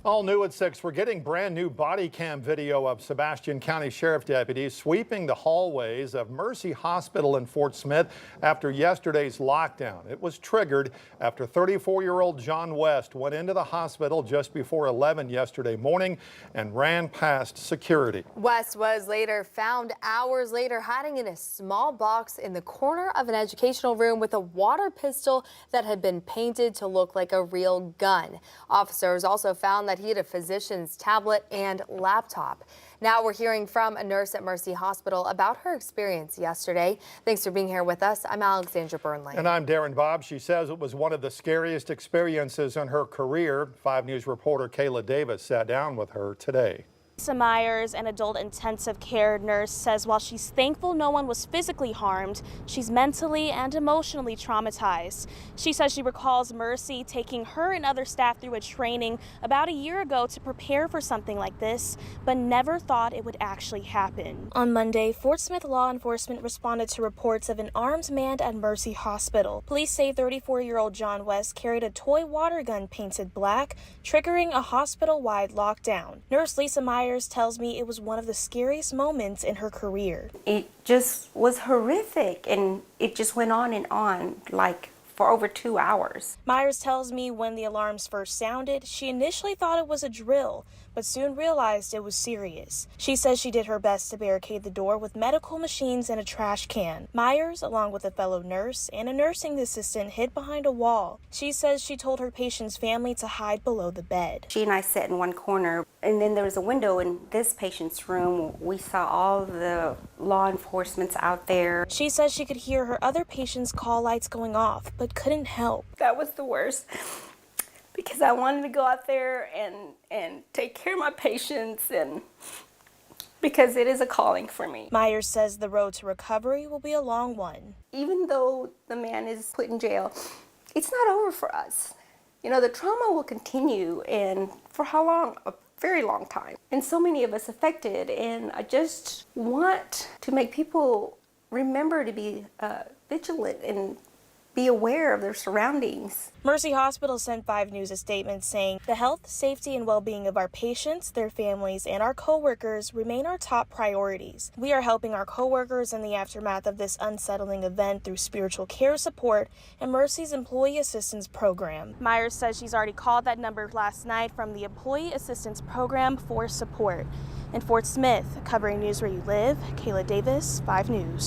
All new at 6, we're getting brand new body cam video of Sebastian County Sheriff deputies sweeping the hallways of Mercy Hospital in Fort Smith after yesterday's lockdown. It was triggered after 34-year-old John West went into the hospital just before 11 yesterday morning and ran past security. West was later found hours later hiding in a small box in the corner of an educational room with a water pistol that had been painted to look like a real gun. Officers also found that he had a physician's tablet and laptop. Now we're hearing from a nurse at Mercy Hospital about her experience yesterday. Thanks for being here with us. I'm Alexandra Burnley. And I'm Darren Bob. She says it was one of the scariest experiences in her career. 5 News reporter Kayla Davis sat down with her today. Lisa Myers, an adult intensive care nurse, says while she's thankful no one was physically harmed, she's mentally and emotionally traumatized. She says she recalls Mercy taking her and other staff through a training about a year ago to prepare for something like this, but never thought it would actually happen. On Monday, Fort Smith law enforcement responded to reports of an armed man at Mercy Hospital. Police say 34-year-old John West carried a toy water gun painted black, triggering a hospital-wide lockdown. Nurse Lisa Myers tells me it was one of the scariest moments in her career. It just was horrific, and it just went on like for over 2 hours. Myers tells me when the alarms first sounded, she initially thought it was a drill, but soon realized it was serious. She says she did her best to barricade the door with medical machines and a trash can. Myers, along with a fellow nurse and a nursing assistant, hid behind a wall. She says she told her patient's family to hide below the bed. She and I sat in one corner, and then there was a window in this patient's room. We saw all the law enforcement's out there. She says she could hear her other patients' call lights going off, but couldn't help. That was the worst, because I wanted to go out there and take care of my patients, and because it is a calling for me. Myers says the road to recovery will be a long one. Even though the man is put in jail, it's not over for us. You know, the trauma will continue, and for how long? A very long time. And so many of us affected, and I just want to make people remember to be vigilant and be aware of their surroundings. Mercy Hospital sent 5 News a statement saying the health, safety, and well-being of our patients, their families, and our co-workers remain our top priorities. We are helping our co-workers in the aftermath of this unsettling event through spiritual care support and Mercy's Employee Assistance Program. Myers says she's already called that number last night from the Employee Assistance Program for support. In Fort Smith, covering news where you live, Kayla Davis, 5 News.